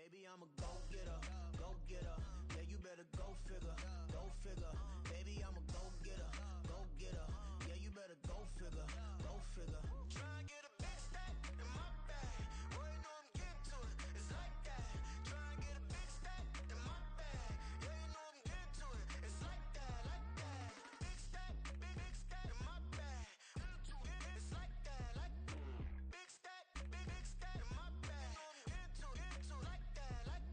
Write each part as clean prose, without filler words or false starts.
Maybe I'm a go-getter, go-getter. Yeah, you better go figure, go figure. Baby, I'm a go-getter, go-getter. Yeah, you better go figure, go figure. Try and get a big stack in my bag. Boy, you know I'm getting to it. It's like that. Try and get a big stack in my bag. Yeah, you know I'm getting to it. It's like that, like that. Big stack in my bag. It's like that, like big stack in my bag. You know I'm getting to it, like that, like.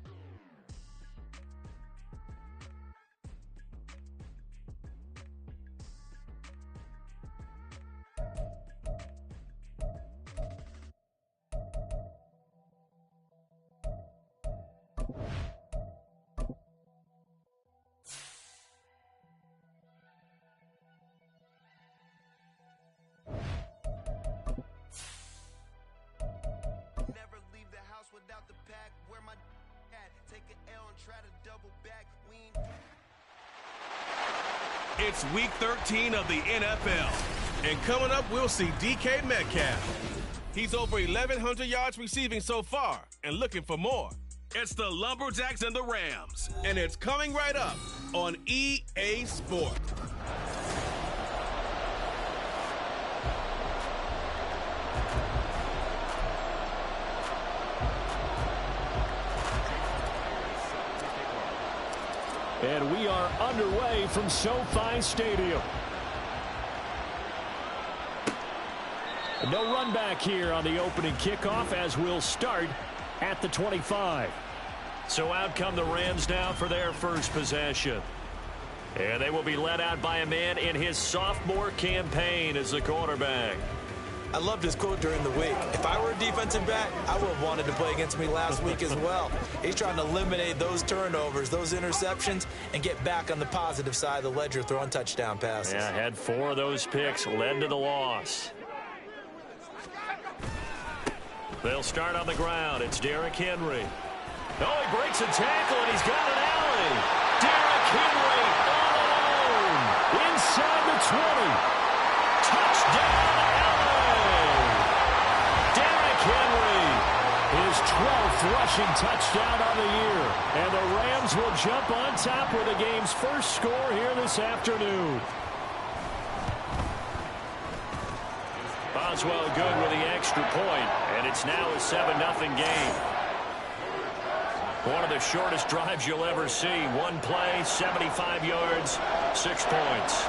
Never leave the house without the pack. Where my at? Take an L and try to double back. We ain't. It's week 13 of the NFL. And coming up, we'll see DK Metcalf. He's over 1,100 yards receiving so far and looking for more. It's the Lumberjacks and the Rams. And it's coming right up on EA Sports. And we are underway from SoFi Stadium. No run back here on the opening kickoff as we'll start at the 25. So out come the Rams now for their first possession. And they will be led out by a man in his sophomore campaign as the quarterback. I loved his quote during the week. If I were a defensive back, I would have wanted to play against me last week as well. He's trying to eliminate those turnovers, those interceptions, and get back on the positive side of the ledger throwing touchdown passes. Yeah, had 4 of those picks, led to the loss. They'll start on the ground. It's Derrick Henry. Oh, he breaks a tackle, and he's got an alley. Derrick Henry all alone inside the 20. Touchdown, Derrick Henry, his 12th rushing touchdown on the year. And the Rams will jump on top with the game's first score here this afternoon. Boswell good with the extra point, and it's now a 7-0 game. One of the shortest drives you'll ever see. One play, 75 yards, 6 points.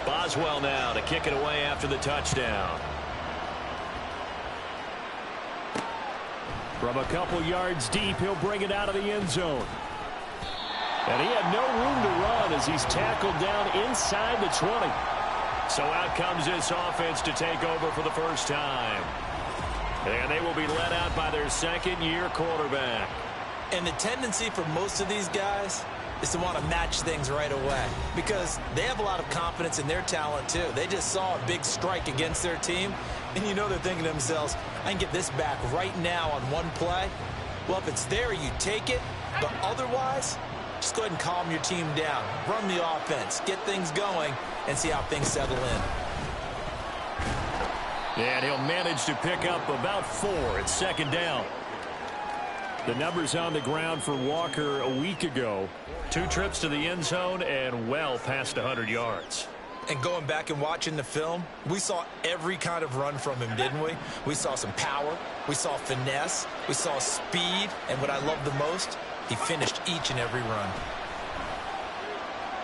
Boswell now to kick it away after the touchdown. From a couple yards deep, he'll bring it out of the end zone. And he had no room to run as he's tackled down inside the 20. So out comes this offense to take over for the first time. And they will be led out by their second-year quarterback. And the tendency for most of these guys is to want to match things right away because they have a lot of confidence in their talent too. They just saw a big strike against their team, and you know they're thinking to themselves, I can get this back right now on one play. Well, if it's there, you take it, but otherwise, just go ahead and calm your team down. Run the offense, get things going, and see how things settle in. And he'll manage to pick up about 4 at second down. The numbers on the ground for Walker a week ago. 2 trips to the end zone and well past 100 yards. And going back and watching the film, we saw every kind of run from him, didn't we? We saw some power, we saw finesse, we saw speed, and what I love the most, he finished each and every run.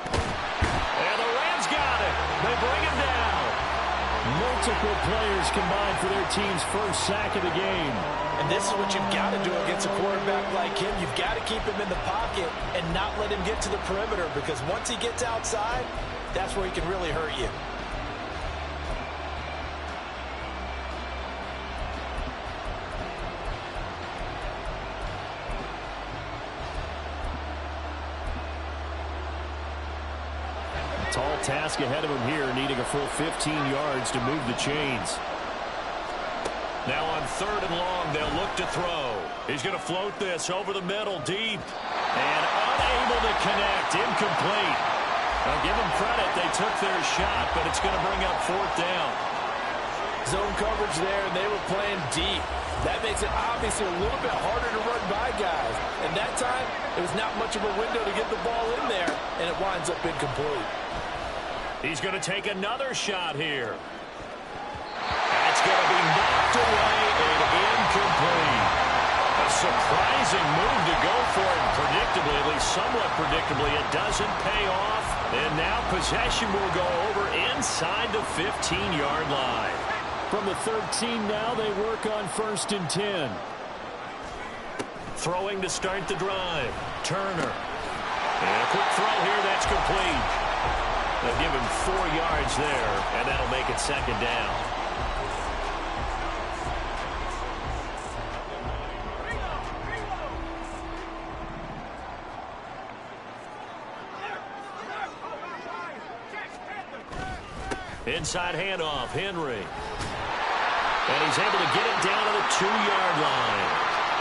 And the Rams got it. They bring him down. Multiple players combined for their team's first sack of the game. And this is what you've got to do against a quarterback like him. You've got to keep him in the pocket and not let him get to the perimeter because once he gets outside, that's where he can really hurt you. Tall task ahead of him here, needing a full 15 yards to move the chains. Now on 3rd and long, they'll look to throw. He's going to float this over the middle, deep, and unable to connect, incomplete. I'll give them credit, they took their shot, but it's going to bring up 4th down. Zone coverage there, and they were playing deep. That makes it obviously a little bit harder to run by guys. And that time, it was not much of a window to get the ball in there, and it winds up incomplete. He's going to take another shot here. That's going to be knocked away and incomplete. A surprising move to go for it. Predictably, at least somewhat predictably, it doesn't pay off. And now possession will go over inside the 15-yard line. From the 13 now, they work on 1st and 10. Throwing to start the drive. Turner. And a quick throw here, that's complete. They'll give him 4 yards there, and that'll make it 2nd down. Inside handoff, Henry. And he's able to get it down to the 2-yard line.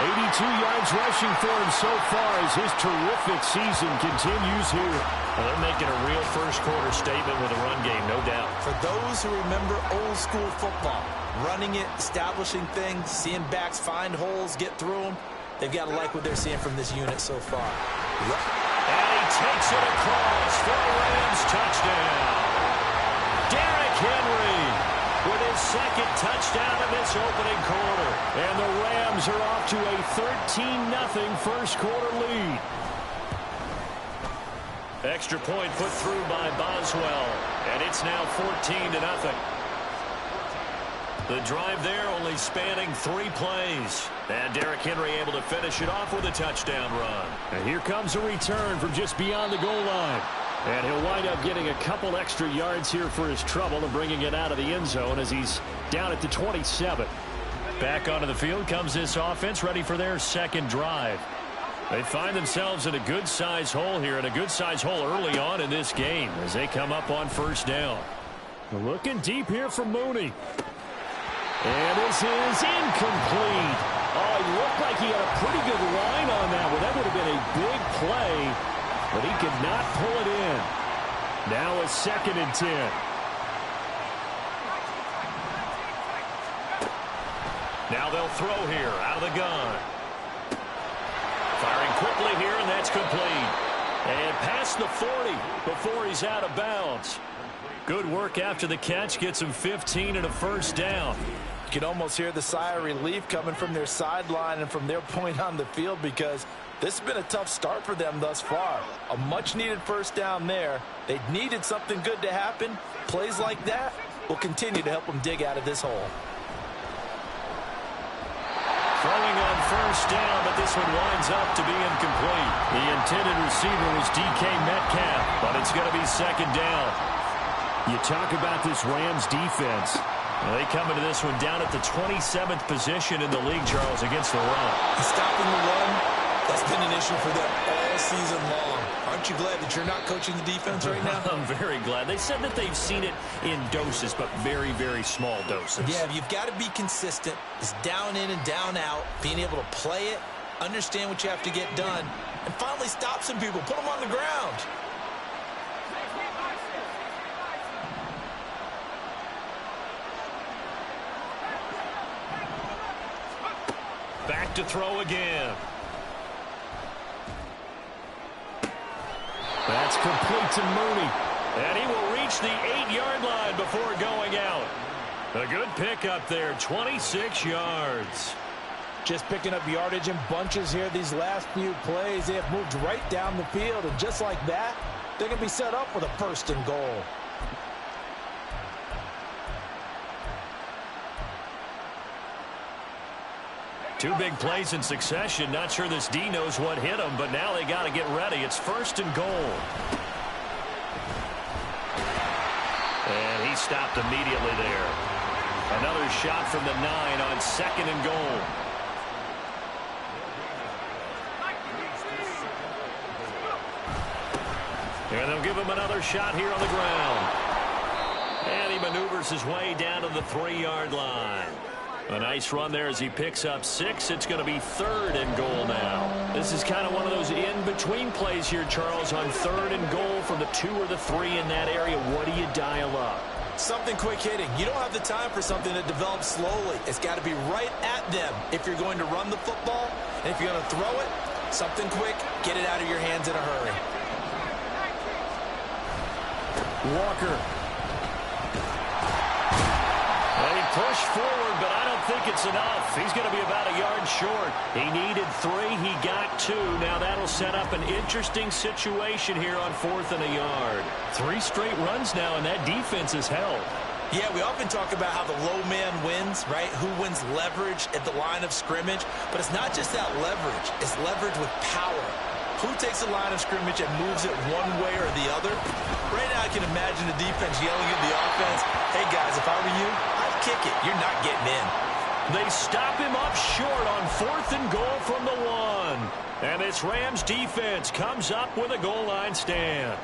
82 yards rushing for him so far as his terrific season continues here. Well, they're making a real first-quarter statement with a run game, no doubt. For those who remember old-school football, running it, establishing things, seeing backs find holes, get through them, they've got to like what they're seeing from this unit so far. And he takes it across for a Rams touchdown. Derrick Henry with his 2nd touchdown in this opening quarter. And the Rams are off to a 13-0 first-quarter lead. Extra point put through by Boswell, and it's now 14-0. The drive there only spanning 3 plays. And Derrick Henry able to finish it off with a touchdown run. And here comes a return from just beyond the goal line. And he'll wind up getting a couple extra yards here for his trouble and bringing it out of the end zone as he's down at the 27. Back onto the field comes this offense, ready for their 2nd drive. They find themselves in a good-size hole here, and a good-size hole early on in this game as they come up on 1st down. Looking deep here for Mooney. And this is incomplete. Oh, he looked like he had a pretty good line on that one. That would have been a big play. But he could not pull it in. Now a 2nd and 10. Now they'll throw here out of the gun. Firing quickly here, and that's complete. And past the 40 before he's out of bounds. Good work after the catch. Gets him 15 and a 1st down. You can almost hear the sigh of relief coming from their sideline and from their point on the field because this has been a tough start for them thus far. A much-needed 1st down there. They needed something good to happen. Plays like that will continue to help them dig out of this hole. Throwing on 1st down, but this one winds up to be incomplete. The intended receiver was DK Metcalf, but it's going to be 2nd down. You talk about this Rams defense. Well, they come into this one down at the 27th position in the league, Charles, against the run. Stopping the run, that's been an issue for them all season long. Aren't you glad that you're not coaching the defense right now? I'm very glad. They said that they've seen it in doses, but very, very small doses. Yeah, you've got to be consistent. It's down in and down out, being able to play it, understand what you have to get done, and finally stop some people, put them on the ground. Back to throw again. That's complete to Mooney. And he will reach the 8-yard line before going out. A good pickup there, 26 yards. Just picking up yardage in bunches here these last few plays. They have moved right down the field, and just like that, they're going to be set up with a 1st and goal. Two big plays in succession. Not sure this D knows what hit him, but now they got to get ready. It's 1st and goal. And he stopped immediately there. Another shot from the 9 on 2nd and goal. And they'll give him another shot here on the ground. And he maneuvers his way down to the 3-yard line. A nice run there as he picks up 6. It's going to be 3rd and goal now. This is kind of one of those in-between plays here, Charles, on 3rd and goal from the 2 or the 3 in that area. What do you dial up? Something quick hitting. You don't have the time for something that develops slowly. It's got to be right at them if you're going to run the football. And if you're going to throw it, something quick, get it out of your hands in a hurry. Walker. They push forward, but I don't think it's enough. He's going to be about a yard short. He needed 3. He got 2. Now that'll set up an interesting situation here on 4th and a yard. 3 straight runs now, and that defense is held. Yeah, we often talk about how the low man wins, right? Who wins leverage at the line of scrimmage. But it's not just that leverage. It's leverage with power. Who takes the line of scrimmage and moves it one way or the other? Right now I can imagine the defense yelling at the offense, hey guys, if I were you, I'd kick it. You're not getting in. They stop him up short on 4th and goal from the 1. And this Rams defense comes up with a goal line stand.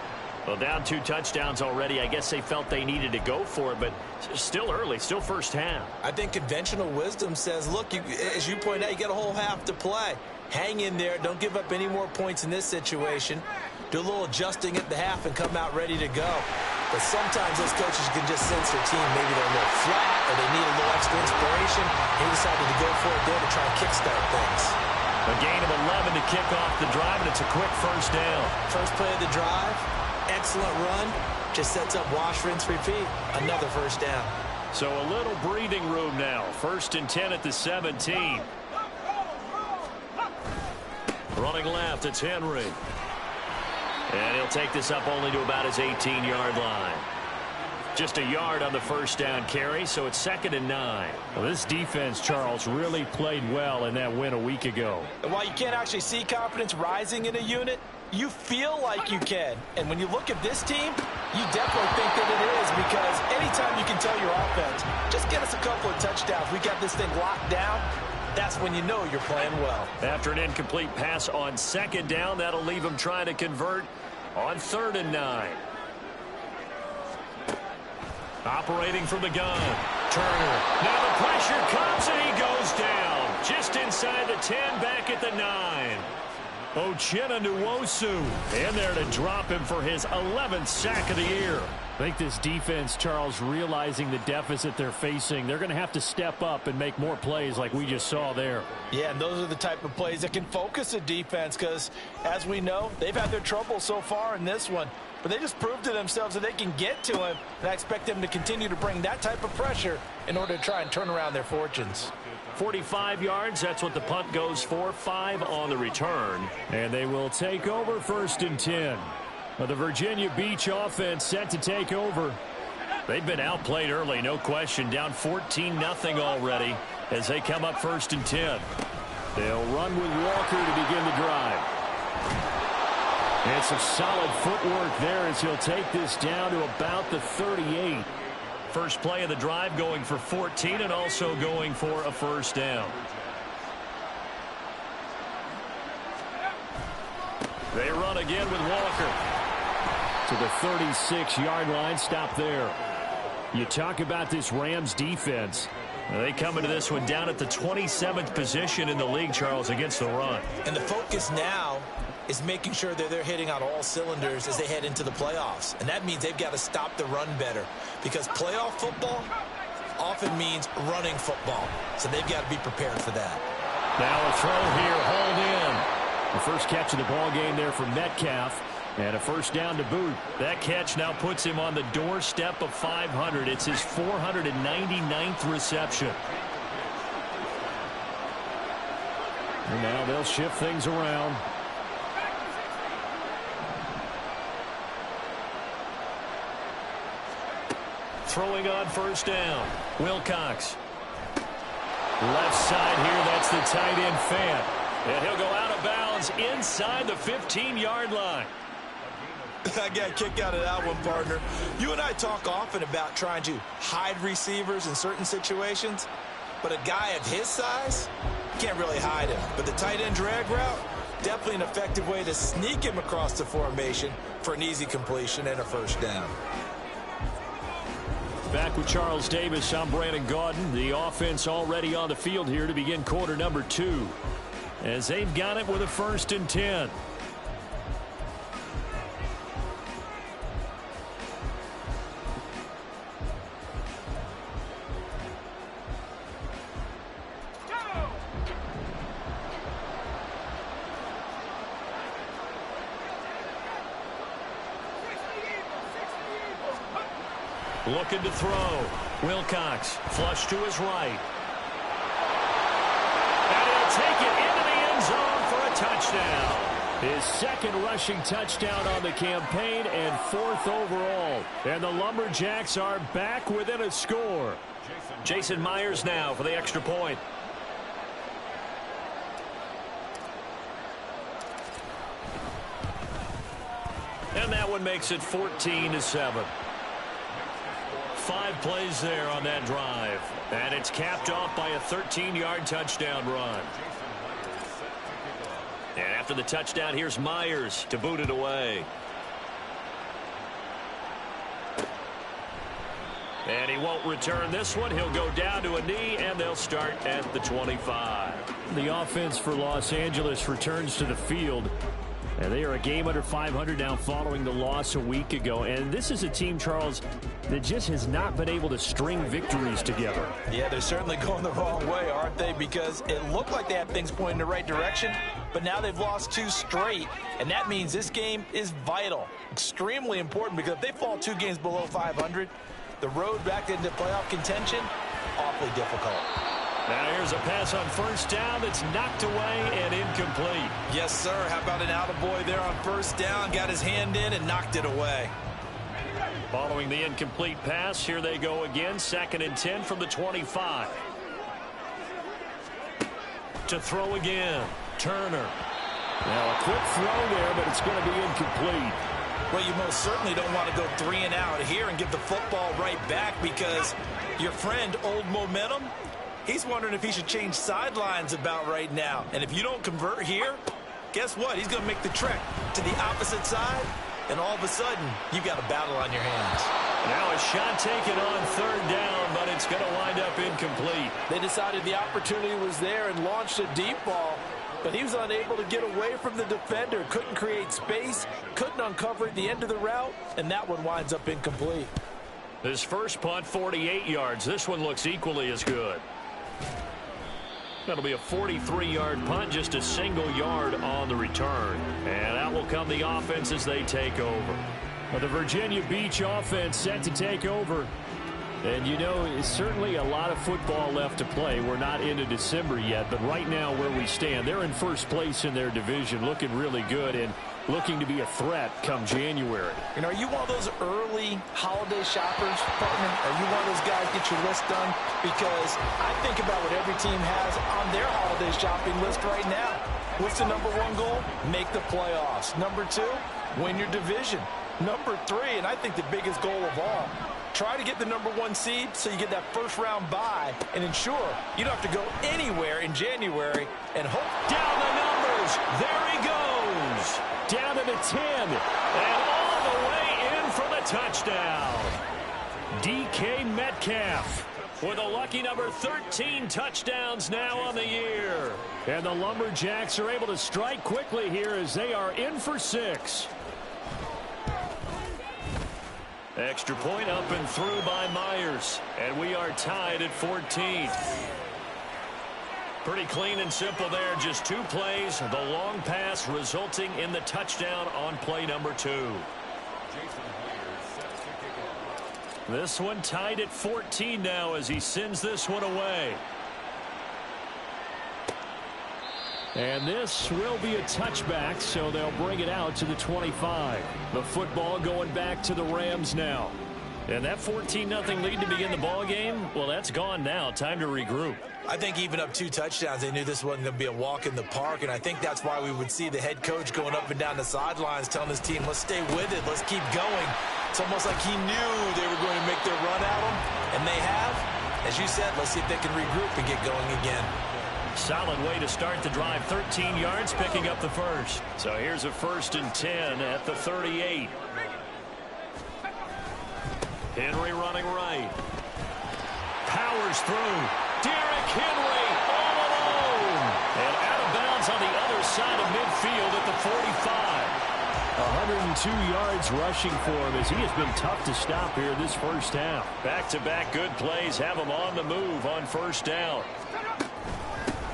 Well, down 2 touchdowns already. I guess they felt they needed to go for it, but still early, still first half. I think conventional wisdom says, look, as you point out, you got a whole half to play. Hang in there. Don't give up any more points in this situation. Do a little adjusting at the half and come out ready to go. But sometimes those coaches can just sense their team. Maybe they're a little flat or they need a little extra inspiration. He decided to go for it there to try and kickstart things. A gain of 11 to kick off the drive, and it's a quick first down. First play of the drive. Excellent run. Just sets up wash, rinse, repeat. Another first down. So a little breathing room now. 1st and 10 at the 17. Running left, it's Henry. And he'll take this up only to about his 18-yard line. Just a yard on the first down carry, so it's 2nd and 9. Well, this defense, Charles, really played well in that win a week ago. And while you can't actually see confidence rising in a unit, you feel like you can. And when you look at this team, you definitely think that it is, because anytime you can tell your offense, just get us a couple of touchdowns, we got this thing locked down, that's when you know you're playing well. After an incomplete pass on 2nd down, that'll leave him trying to convert on 3rd and 9. Operating from the gun. Turner. Now the pressure comes and he goes down. Just inside the 10, back at the 9. Uchenna Nwosu in there to drop him for his 11th sack of the year. I think this defense, Charles, realizing the deficit they're facing, they're going to have to step up and make more plays like we just saw there. Yeah, and those are the type of plays that can focus a defense, because, as we know, they've had their trouble so far in this one. But they just proved to themselves that they can get to him, and I expect them to continue to bring that type of pressure in order to try and turn around their fortunes. 45 yards, that's what the punt goes for. 5 on the return. And they will take over 1st and 10. The Virginia Beach offense set to take over. They've been outplayed early, no question. Down 14-0 already as they come up 1st and 10. They'll run with Walker to begin the drive. It's a solid footwork there as he'll take this down to about the 38. First play of the drive going for 14 and also going for a first down. They run again with Walker. To the 36-yard line, stop there. You talk about this Rams defense. They come into this one down at the 27th position in the league, Charles, against the run. And the focus now is making sure that they're hitting on all cylinders as they head into the playoffs. And that means they've got to stop the run better, because playoff football often means running football. So they've got to be prepared for that. Now a throw here, hauled in. The first catch of the ball game there for Metcalf. And a first down to boot. That catch now puts him on the doorstep of 500. It's his 499th reception. And now they'll shift things around. Throwing on first down. Wilcox. Left side here, that's the tight end Fant. And he'll go out of bounds inside the 15-yard line. I got a kick out of that one, partner. You and I talk often about trying to hide receivers in certain situations, but a guy of his size, can't really hide him. But the tight end drag route, definitely an effective way to sneak him across the formation for an easy completion and a first down. Back with Charles Davis, I'm Brandon Gaudin. The offense already on the field here to begin quarter number 2. As they've got it with a 1st and 10. Looking to throw. Wilcox, flush to his right. And he'll take it into the end zone for a touchdown. His second rushing touchdown on the campaign and 4th overall. And the Lumberjacks are back within a score. Jason Myers now for the extra point. And that one makes it 14-7. 5 plays there on that drive. And it's capped off by a 13-yard touchdown run. And after the touchdown, here's Myers to boot it away. And he won't return this one. He'll go down to a knee, and they'll start at the 25. The offense for Los Angeles returns to the field. And they are a game under 500 now following the loss a week ago. And this is a team, Charles, that just has not been able to string victories together. Yeah, they're certainly going the wrong way, aren't they? Because it looked like they had things pointing in the right direction, but now they've lost 2 straight. And that means this game is vital, extremely important, because if they fall 2 games below 500, the road back into playoff contention, awfully difficult. Now here's a pass on first down that's knocked away and incomplete. Yes, sir. How about an attaboy there on first down? Got his hand in and knocked it away. Following the incomplete pass, here they go again. 2nd and 10 from the 25. To throw again. Turner. Now a quick throw there, but it's going to be incomplete. Well, you most certainly don't want to go 3 and out here and give the football right back, because your friend, Old Momentum, he's wondering if he should change sidelines about right now. And if you don't convert here, guess what? He's going to make the trek to the opposite side, and all of a sudden, you've got a battle on your hands. Now a shot taken on 3rd down, but it's going to wind up incomplete. They decided the opportunity was there and launched a deep ball, but he was unable to get away from the defender, couldn't create space, couldn't uncover at the end of the route, and that one winds up incomplete. His first punt, 48 yards. This one looks equally as good. That'll be a 43-yard punt, just a single yard on the return. And out will come the offense as they take over. Well, the Virginia Beach offense set to take over. And, you know, it's certainly a lot of football left to play. We're not into December yet, but right now where we stand, they're in first place in their division, looking really good and looking to be a threat come January. You know, are you one of those early holiday shoppers, partner? Are you one of those guys get your list done? Because I think about what every team has on their holiday shopping list right now. What's the number 1 goal? Make the playoffs. Number 2, win your division. Number 3, and I think the biggest goal of all, try to get the number 1 seed so you get that first-round bye and ensure you don't have to go anywhere in January and hope. Down the numbers. There he goes. Down to the 10. And all the way in for the touchdown. DK Metcalf with a lucky number 13 touchdowns now on the year. And the Lumberjacks are able to strike quickly here as they are in for 6. Extra point up and through by Myers. And we are tied at 14. Pretty clean and simple there. Just 2 plays. The long pass resulting in the touchdown on play number 2. This one tied at 14 now as he sends this one away. And this will be a touchback, so they'll bring it out to the 25. The football going back to the Rams now. And that 14-0 lead to begin the ball game, well, that's gone now. Time to regroup. I think even up 2 touchdowns, they knew this wasn't going to be a walk in the park, and I think that's why we would see the head coach going up and down the sidelines telling his team, let's stay with it, let's keep going. It's almost like he knew they were going to make their run at him, and they have. As you said, let's see if they can regroup and get going again. Solid way to start the drive. 13 yards, picking up the first. So here's a 1st and 10 at the 38. Henry running right. Powers through. Derrick Henry all alone. And out of bounds on the other side of midfield at the 45. 102 yards rushing for him as he has been tough to stop here this first half. Back-to-back good plays have him on the move on first down.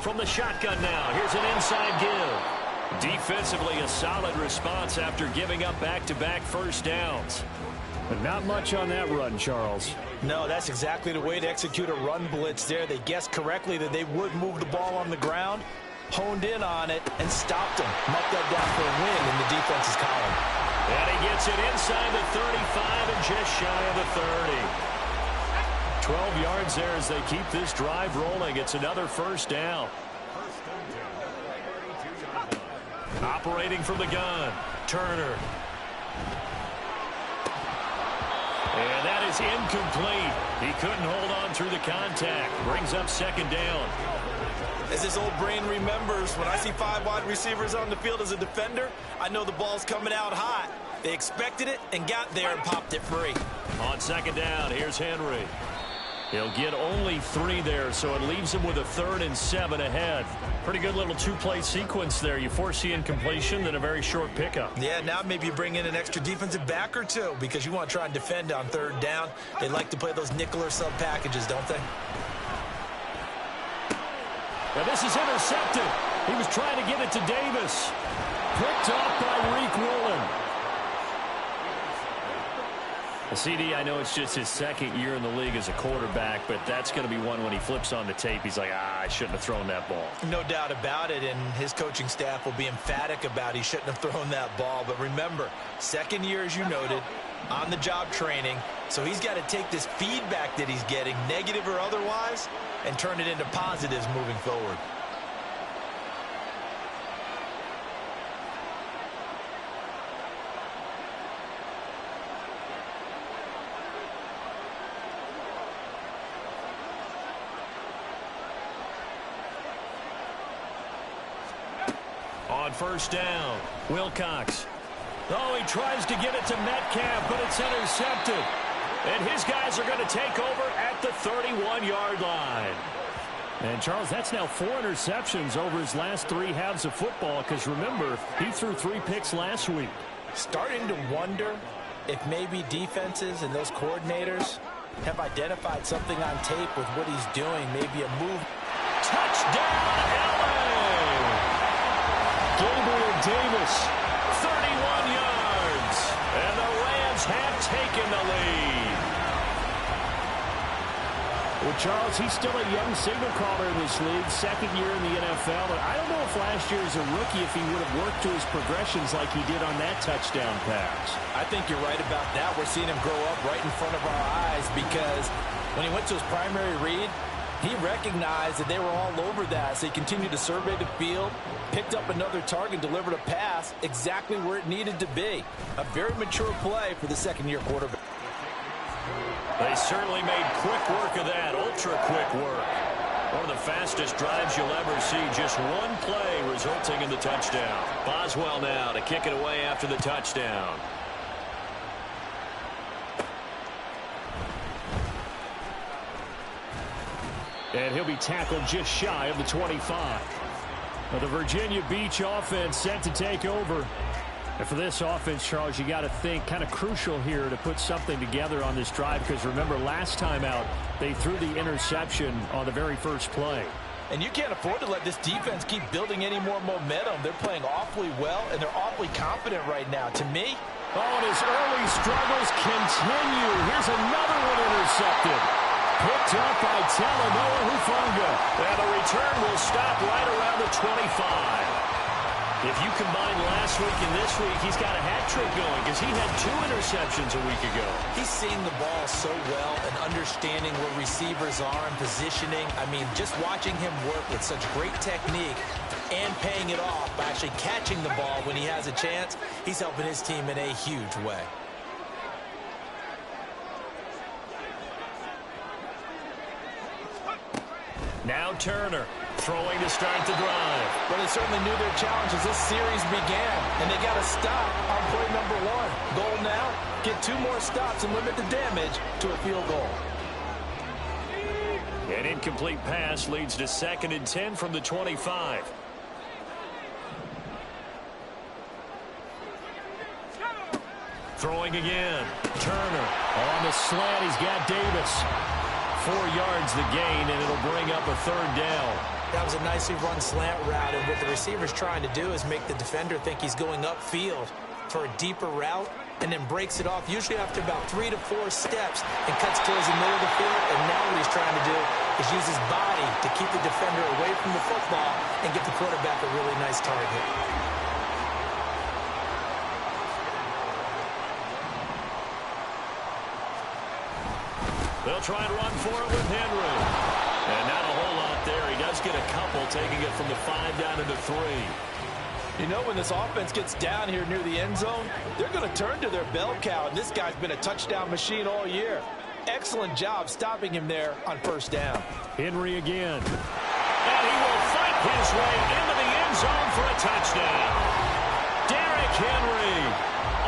From the shotgun now, here's an inside give. Defensively, a solid response after giving up back-to-back first downs. But not much on that run, Charles. No, that's exactly the way to execute a run blitz there. They guessed correctly that they would move the ball on the ground, honed in on it, and stopped them. Mucked that down for a win in the defense's column. And he gets it inside the 35 and just shy of the 30. 12 yards there as they keep this drive rolling. It's another first down. Operating from the gun, Turner. And that is incomplete. He couldn't hold on through the contact. Brings up second down. As this old brain remembers, when I see 5 wide receivers on the field as a defender, I know the ball's coming out hot. They expected it and got there and popped it free. On second down, here's Henry. He'll get only 3 there, so it leaves him with a 3rd and 7 ahead. Pretty good little 2-play sequence there. You force the incompletion, then a very short pickup. Yeah, now maybe you bring in an extra defensive back or 2 because you want to try and defend on 3rd down. They like to play those nickel or sub packages, don't they? Now this is intercepted. He was trying to get it to Davis. Picked up by Reek Woolen. CD, I know it's just his 2nd year in the league as a quarterback, but that's going to be one when he flips on the tape, he's like, I shouldn't have thrown that ball. No doubt about it, and his coaching staff will be emphatic about he shouldn't have thrown that ball. But remember, 2nd year, as you noted, on-the-job training, so he's got to take this feedback that he's getting, negative or otherwise, and turn it into positives moving forward. On first down, Wilcox. Oh, he tries to get it to Metcalf, but it's intercepted. And his guys are going to take over at the 31-yard line. And, Charles, that's now 4 interceptions over his last 3 halves of football, because, remember, he threw 3 picks last week. Starting to wonder if maybe defenses and those coordinators have identified something on tape with what he's doing, maybe a move. Touchdown, LA! Gabriel Davis, 31 yards, and the Rams have taken the lead. Well, Charles, he's still a young signal caller in this league, 2nd year in the NFL. But I don't know if last year as a rookie if he would have worked to his progressions like he did on that touchdown pass. I think you're right about that. We're seeing him grow up right in front of our eyes because when he went to his primary read, he recognized that they were all over that, so he continued to survey the field, picked up another target, delivered a pass exactly where it needed to be. A very mature play for the 2nd-year quarterback. They certainly made quick work of that, ultra-quick work. One of the fastest drives you'll ever see, just one play resulting in the touchdown. Boswell now to kick it away after the touchdown. And he'll be tackled just shy of the 25. Now the Virginia Beach offense set to take over. And for this offense, Charles, you got to think kind of crucial here to put something together on this drive because remember last time out they threw the interception on the very first play. And you can't afford to let this defense keep building any more momentum. They're playing awfully well, and they're awfully confident right now. To me, and his early struggles continue. Here's another one intercepted. Picked up by Talanoa Hufanga. And the return will stop right around the 25. If you combine last week and this week, he's got a hat trick going because he had 2 interceptions a week ago. He's seeing the ball so well and understanding where receivers are and positioning. I mean, just watching him work with such great technique and paying it off by actually catching the ball when he has a chance, he's helping his team in a huge way. Now Turner throwing to start the drive. Well, they certainly knew their challenge as this series began, and they got to stop on play number 1. Goal now, get 2 more stops and limit the damage to a field goal. An incomplete pass leads to 2nd and 10 from the 25. Throwing again. Turner on the slant. He's got Davis. 4 yards the gain, and it'll bring up a 3rd down. That was a nicely run slant route, and what the receiver's trying to do is make the defender think he's going upfield for a deeper route, and then breaks it off, usually after about 3 to 4 steps, and cuts towards the middle of the field. And now what he's trying to do is use his body to keep the defender away from the football and get the quarterback a really nice target. They'll try and run for it with Henry. And not a whole lot there. He does get a couple, taking it from the 5 down to the 3. You know, when this offense gets down here near the end zone, they're going to turn to their bell cow, and this guy's been a touchdown machine all year. Excellent job stopping him there on first down. Henry again. And he will fight his way into the end zone for a touchdown. Derrick Henry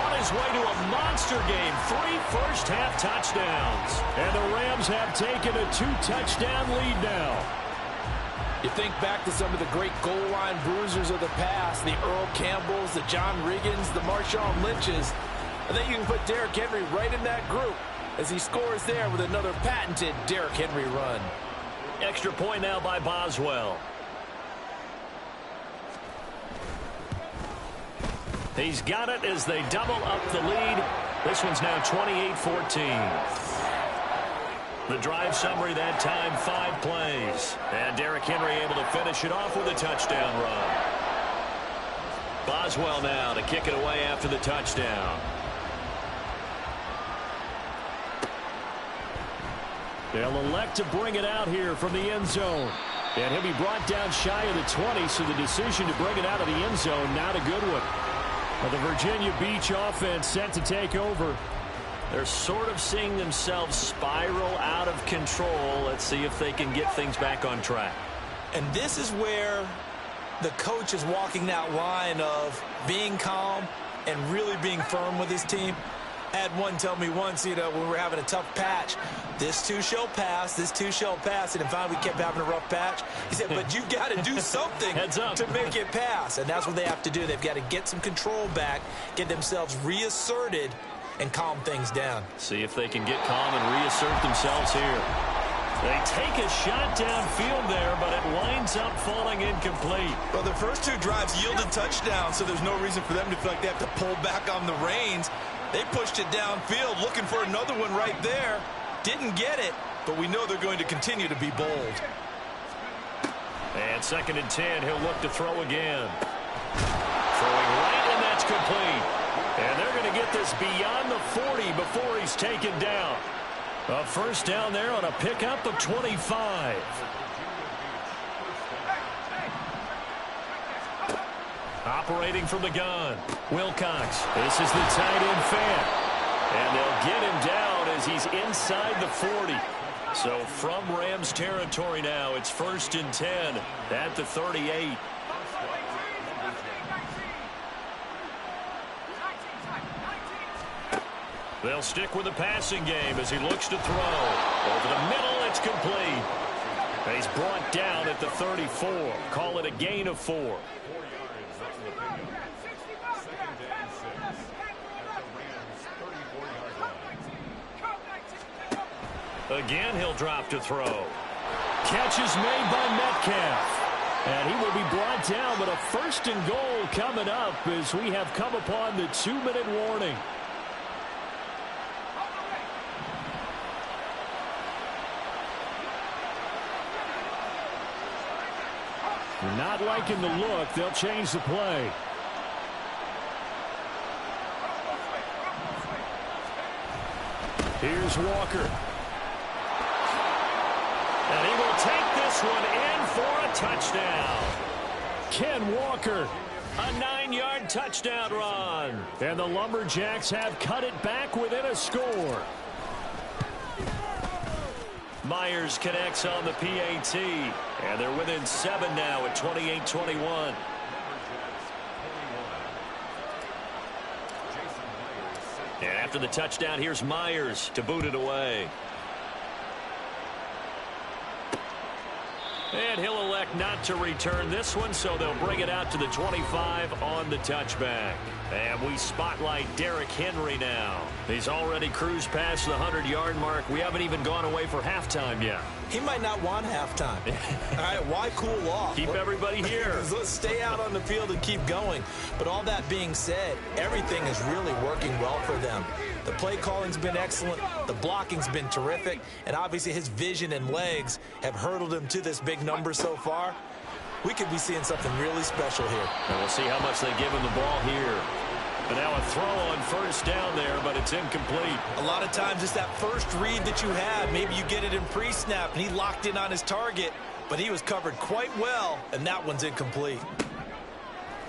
on his way to a monster game. 3 first-half touchdowns. And the Rams have taken a 2-touchdown lead now. You think back to some of the great goal line bruisers of the past, the Earl Campbells, the John Riggins, the Marshawn Lynches. I think you can put Derrick Henry right in that group as he scores there with another patented Derrick Henry run. Extra point now by Boswell. He's got it as they double up the lead. This one's now 28-14. The drive summary that time, 5 plays. And Derrick Henry able to finish it off with a touchdown run. Boswell now to kick it away after the touchdown. They'll elect to bring it out here from the end zone. And he'll be brought down shy of the 20, so the decision to bring it out of the end zone, not a good one. But the Virginia Beach offense set to take over. They're sort of seeing themselves spiral out of control. Let's see if they can get things back on track. And this is where the coach is walking that line of being calm and really being firm with his team. I had one tell me once, when we were having a tough patch, this too shall pass, this too shall pass. And then finally we kept having a rough patch. He said, but you got to do something to make it pass. And that's what they have to do. They've got to get some control back, get themselves reasserted, and calm things down. See if they can get calm and reassert themselves here. They take a shot downfield there, but it winds up falling incomplete. Well, the first 2 drives yielded touchdowns, so there's no reason for them to feel like they have to pull back on the reins. They pushed it downfield, looking for another one right there. Didn't get it, but we know they're going to continue to be bold. And 2nd and 10, he'll look to throw again. Throwing right, and that's complete. And they're going to get this beyond the 40 before he's taken down. A first down there on a pickup of 25. Operating from the gun, Wilcox. This is the tight end fan. And they'll get him down as he's inside the 40. So from Rams territory now, it's 1st and 10 at the 38. They'll stick with the passing game as he looks to throw. Over the middle, it's complete. He's brought down at the 34. Call it a gain of 4. Again, he'll drop to throw. Catch is made by Metcalf. And he will be brought down, but a 1st and goal coming up as we have come upon the 2-minute warning. Not liking the look. They'll change the play. Here's Walker. And he will take this one in for a touchdown. Ken Walker. A 9-yard touchdown run. And the Lumberjacks have cut it back within a score. Myers connects on the PAT. And they're within 7 now at 28-21. And after the touchdown, here's Myers to boot it away. And he'll elect not to return this one, so they'll bring it out to the 25 on the touchback. And we spotlight Derrick Henry now. He's already cruised past the 100-yard mark. We haven't even gone away for halftime yet. He might not want halftime. All right, why cool off? Keep everybody here. Let's stay out on the field and keep going. But all that being said, everything is really working well for them. The play calling's been excellent. The blocking's been terrific. And obviously his vision and legs have hurdled him to this big number so far. We could be seeing something really special here. And we'll see how much they give him the ball here. And now a throw on first down there, but it's incomplete. A lot of times it's that first read that you have. Maybe you get it in pre-snap, and he locked in on his target, but he was covered quite well, and that one's incomplete.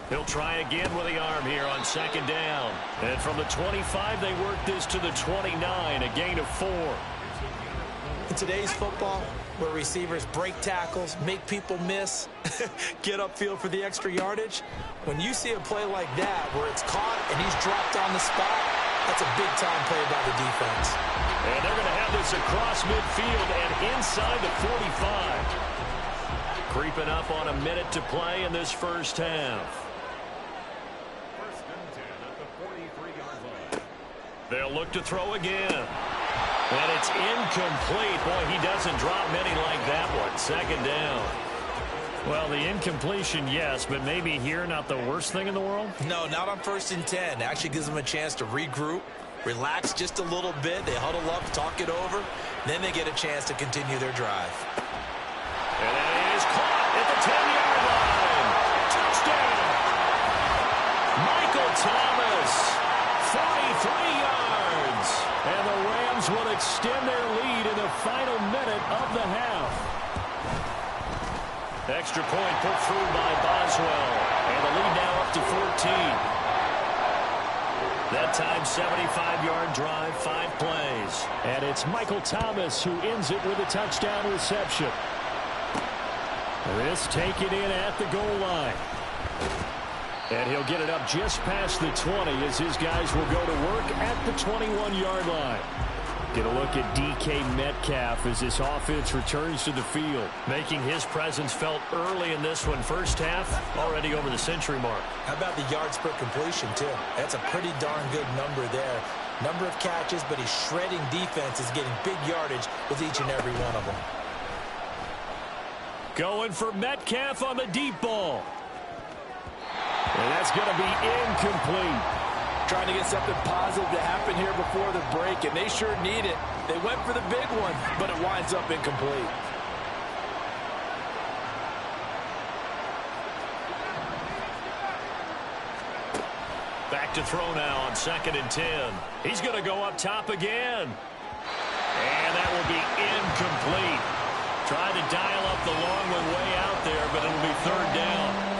He'll try again with the arm here on second down. And from the 25, they work this to the 29, a gain of 4. In today's football, where receivers break tackles, make people miss, get upfield for the extra yardage, when you see a play like that where it's caught and he's dropped on the spot, that's a big-time play by the defense. And they're going to have this across midfield and inside the 45. Creeping up on a minute to play in this first half. They'll look to throw again. And it's incomplete. Boy, he doesn't drop many like that one. Second down. Well, the incompletion, yes, but maybe here not the worst thing in the world? No, not on 1st and 10. Actually gives them a chance to regroup, relax just a little bit. They huddle up, talk it over. Then they get a chance to continue their drive. And that is caught at the 10-yard line. Touchdown. Michael Thomas, 43 yards. And the Rams will extend their lead in the final minute of the half. Extra point put through by Boswell. And the lead now up to 14. That time, 75-yard drive, 5 plays. And it's Michael Thomas who ends it with a touchdown reception. This taken in at the goal line. And he'll get it up just past the 20 as his guys will go to work at the 21-yard line. Get a look at DK Metcalf as this offense returns to the field, making his presence felt early in this one. First half, already over the century mark. How about the yards per completion, too? That's a pretty darn good number there. Number of catches, but he's shredding defenses, getting big yardage with each and every one of them. Going for Metcalf on the deep ball. And that's going to be incomplete. Trying to get something positive to happen here before the break, and they sure need it. They went for the big one, but it winds up incomplete. Back to throw now on 2nd and 10. He's going to go up top again. And that will be incomplete. Tried to dial up the long one way out there, but it'll be 3rd down.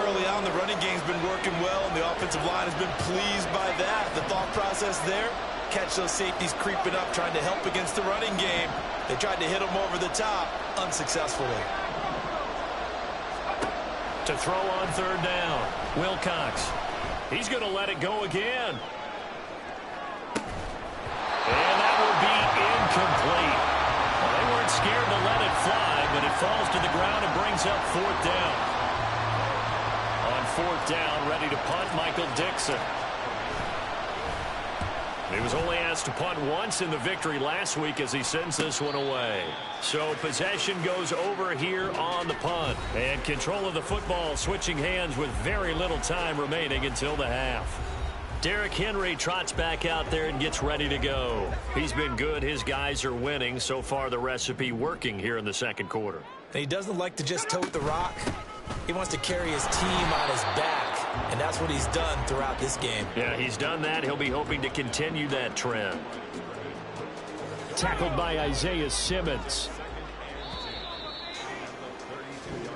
Early on, the running game's been working well, and the offensive line has been pleased by that. The thought process there, catch those safeties creeping up, trying to help against the running game. They tried to hit them over the top, unsuccessfully. To throw on 3rd down, Wilcox. He's going to let it go again. And that will be incomplete. Well, they weren't scared to let it fly, but it falls to the ground and brings up 4th down. 4th down, ready to punt, Michael Dixon. He was only asked to punt once in the victory last week as he sends this one away. So possession goes over here on the punt. And control of the football switching hands with very little time remaining until the half. Derrick Henry trots back out there and gets ready to go. He's been good. His guys are winning. So far, the recipe working here in the 2nd quarter. And he doesn't like to just tote the rock. He wants to carry his team on his back, and that's what he's done throughout this game. Yeah, he's done that. He'll be hoping to continue that trend. Tackled by Isaiah Simmons.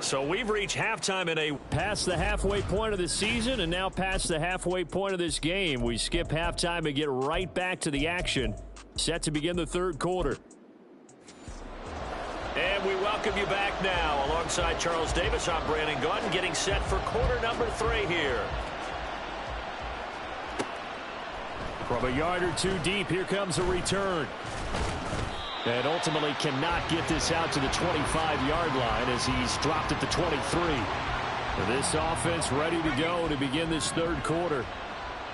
So we've reached halftime in a past the halfway point of the season and now past the halfway point of this game. We skip halftime and get right back to the action. Set to begin the 3rd quarter. And we welcome you back now. Alongside Charles Davis, I'm Brandon Gaudin, getting set for quarter number 3 here. From a yard or 2 deep, here comes a return. And ultimately cannot get this out to the 25-yard line as he's dropped at the 23. This offense ready to go to begin this 3rd quarter.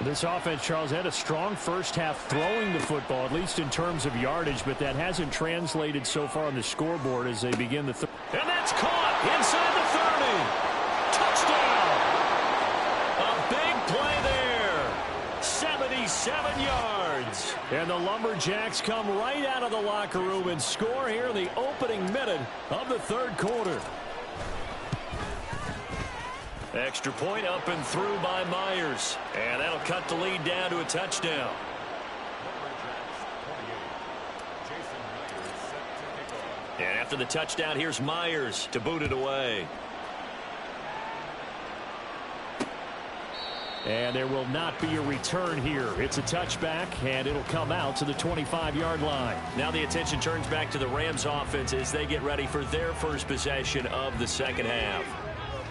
This offense, Charles, had a strong first half throwing the football, at least in terms of yardage, but that hasn't translated so far on the scoreboard as they begin the third. And that's caught inside the 30. Touchdown! A big play there. 77 yards. And the Lumberjacks come right out of the locker room and score here in the opening minute of the third quarter. Extra point up and through by Myers. And that'll cut the lead down to a touchdown. And after the touchdown, here's Myers to boot it away. And there will not be a return here. It's a touchback, and it'll come out to the 25-yard line. Now the attention turns back to the Rams offense as they get ready for their first possession of the second half.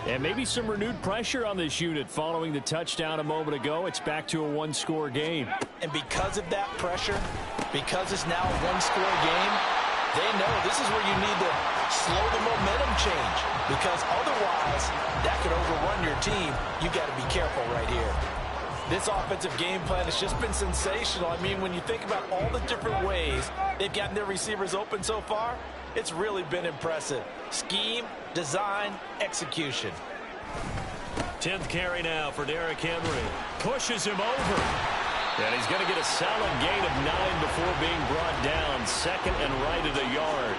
And maybe some renewed pressure on this unit following the touchdown a moment ago. It's back to a one-score game. And because of that pressure, because it's now a one-score game, they know this is where you need to slow the momentum change. Because otherwise, that could overrun your team. You've got to be careful right here. This offensive game plan has just been sensational. I mean, when you think about all the different ways they've gotten their receivers open so far, it's really been impressive. Scheme, design, execution. 10th carry now for Derrick Henry. Pushes him over. And he's going to get a solid gain of 9 before being brought down. Second and right at a yard.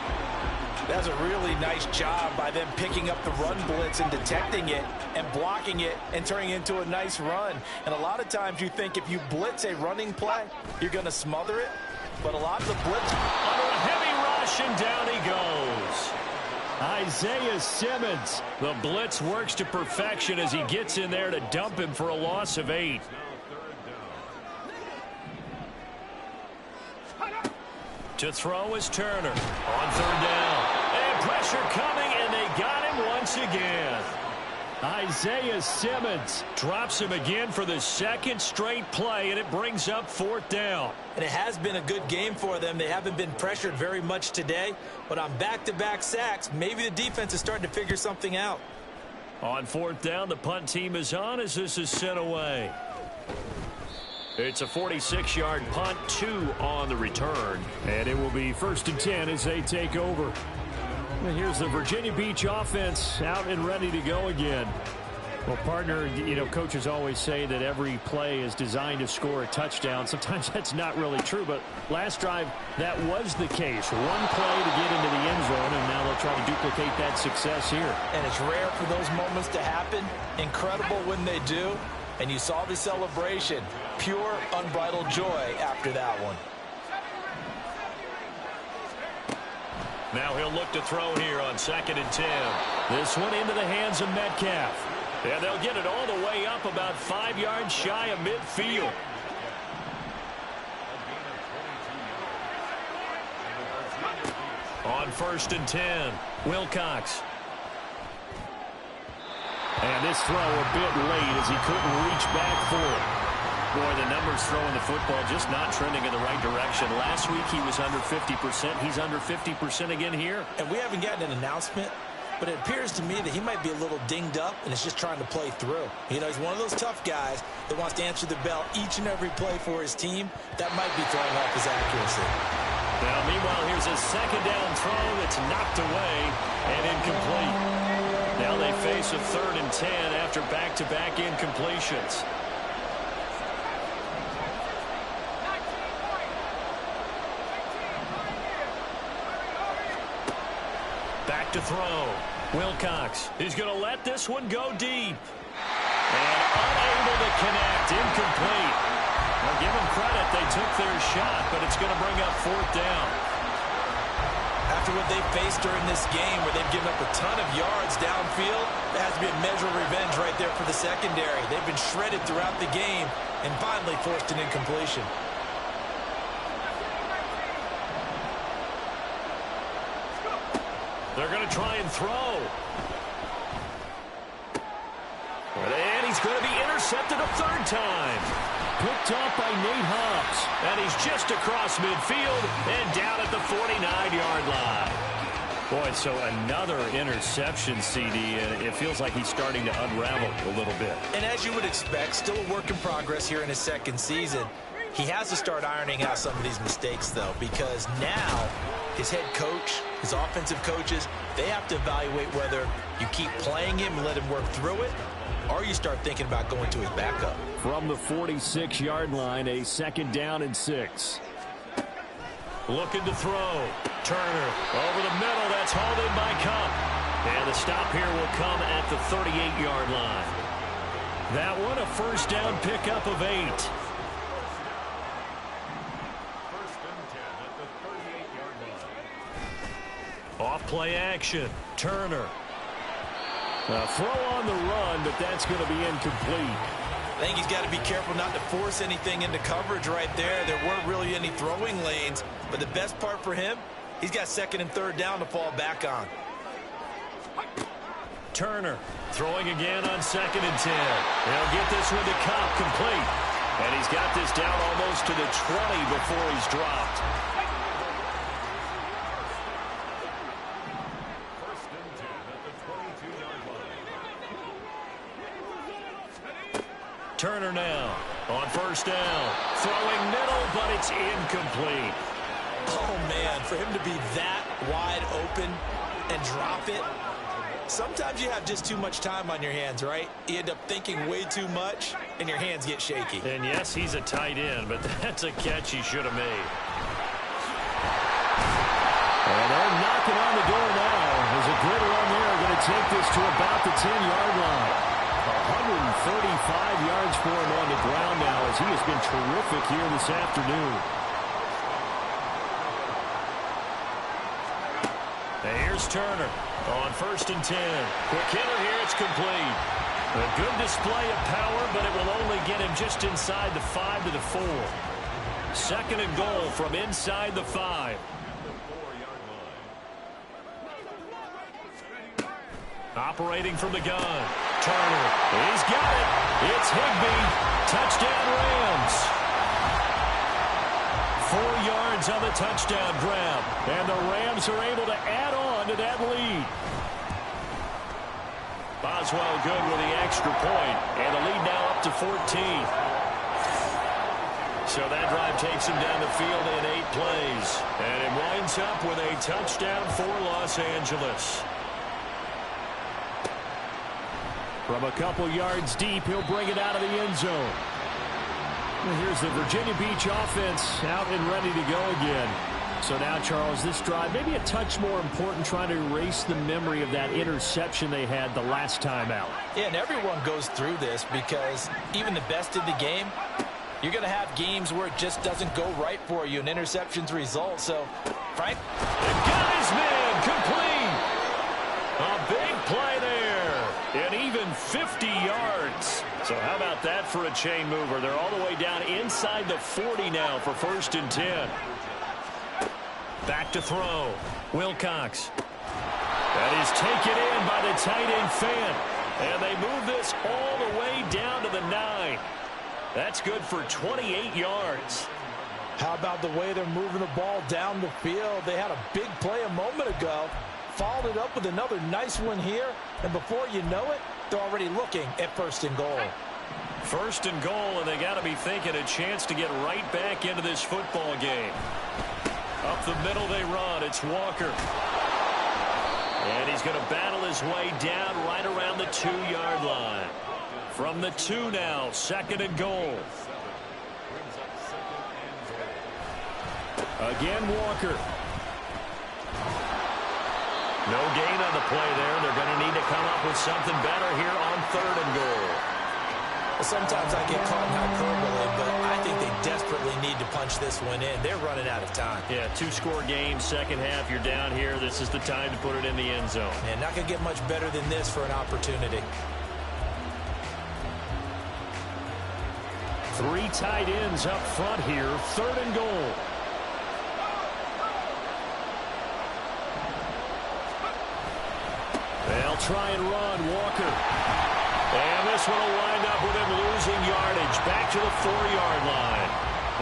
That's a really nice job by them picking up the run blitz and detecting it and blocking it and turning it into a nice run. And a lot of times you think if you blitz a running play, you're going to smother it. But a lot of the blitz... Under a heavy rush, and down he goes. Isaiah Simmons. The blitz works to perfection as he gets in there to dump him for a loss of 8. To throw is Turner on third down. And pressure coming, and they got him once again. Isaiah Simmons drops him again for the second straight play, and it brings up fourth down. And it has been a good game for them. They haven't been pressured very much today, but on back-to-back sacks, maybe the defense is starting to figure something out. On fourth down, the punt team is on as this is sent away. It's a 46-yard punt, 2 on the return. And it will be 1st and 10 as they take over. And here's the Virginia Beach offense out and ready to go again. Well, partner, you know, coaches always say that every play is designed to score a touchdown. Sometimes that's not really true, but last drive, that was the case. One play to get into the end zone, and now they'll try to duplicate that success here. And it's rare for those moments to happen. Incredible when they do. And you saw the celebration. Pure, unbridled joy after that one. Now he'll look to throw here on 2nd and 10. This one into the hands of Metcalf. And they'll get it all the way up about 5 yards shy of midfield. On 1st and 10, Wilcox. And this throw a bit late as he couldn't reach back for it. Boy, the numbers throwing the football just not trending in the right direction. Last week he was under 50%. He's under 50% again here. And we haven't gotten an announcement, but it appears to me that he might be a little dinged up and is just trying to play through. You know, he's one of those tough guys that wants to answer the bell each and every play for his team. That might be throwing off his accuracy. Now, meanwhile, here's a second down throw that's knocked away and incomplete. Now they face a 3rd and 10 after back-to-back incompletions. Back to throw. Wilcox is going to let this one go deep. And unable to connect. Incomplete. Well, give them credit. They took their shot, but it's going to bring up 4th down. After what they've faced during this game where they've given up a ton of yards downfield, there has to be a measure of revenge right there for the secondary. They've been shredded throughout the game and finally forced an incompletion. They're going to try and throw. And he's going to be intercepted a 3rd time. Picked off by Nate Hobbs. And he's just across midfield and down at the 49-yard line. Boy, so another interception, CD, and it feels like he's starting to unravel a little bit. And as you would expect, still a work in progress here in his second season. He has to start ironing out some of these mistakes, though, because now his head coach, his offensive coaches, they have to evaluate whether you keep playing him and let him work through it, or you start thinking about going to his backup. From the 46-yard line, a 2nd down and 6. Looking to throw. Turner over the middle. That's hauled in by Kupp. And the stop here will come at the 38-yard line. That one a first down pickup of 8. Off play action. Turner. A throw on the run, but that's going to be incomplete. I think he's got to be careful not to force anything into coverage right there. There weren't really any throwing lanes, but the best part for him, he's got 2nd and 3rd down to fall back on. Turner throwing again on 2nd and 10. He'll get this one to Kupp, complete. And he's got this down almost to the 20 before he's dropped. Turner now on 1st down. Throwing middle, but it's incomplete. Oh, man, for him to be that wide open and drop it, sometimes you have just too much time on your hands, right? You end up thinking way too much, and your hands get shaky. And, yes, he's a tight end, but that's a catch he should have made. And they're knocking on the door now. There's a good run there. Going to take this to about the 10-yard line. 135 yards for him on the ground now as he has been terrific here this afternoon. And here's Turner on 1st and 10. Quick hitter here, it's complete. A good display of power, but it will only get him just inside the 5 to the 4. 2nd and goal from inside the 5. Operating from the gun. Turner, he's got it. It's Higbee. Touchdown Rams. 4 yards on the touchdown grab. And the Rams are able to add on to that lead. Boswell good with the extra point. And the lead now up to 14. So that drive takes him down the field in 8 plays. And it winds up with a touchdown for Los Angeles. From a couple yards deep, he'll bring it out of the end zone. And here's the Virginia Beach offense out and ready to go again. So now, Charles, this drive maybe a touch more important, trying to erase the memory of that interception they had the last time out. Yeah, and everyone goes through this because even the best in the game, you're going to have games where it just doesn't go right for you, and interceptions result. So, Frank? Got his man complete. A big play there. And even 50 yards. So how about that for a chain mover? They're all the way down inside the 40 now for 1st and 10. Back to throw. Wilcox. That is taken in by the tight end Fant. And they move this all the way down to the 9. That's good for 28 yards. How about the way they're moving the ball down the field? They had a big play a moment ago. Followed it up with another nice one here. And before you know it, they're already looking at 1st and goal. 1st and goal, and they got to be thinking a chance to get right back into this football game. Up the middle they run. It's Walker. And he's going to battle his way down right around the 2-yard line. From the 2 now, 2nd and goal. Again, Walker. No gain on the play there. They're going to need to come up with something better here on 3rd and goal. Well, sometimes I get caught in hyperbole, but I think they desperately need to punch this one in. They're running out of time. Yeah, 2-score game, second half. You're down here. This is the time to put it in the end zone. And not going to get much better than this for an opportunity. 3 tight ends up front here. 3rd and goal. They'll try and run. Walker. And this one will wind up with him losing yardage. Back to the 4-yard line.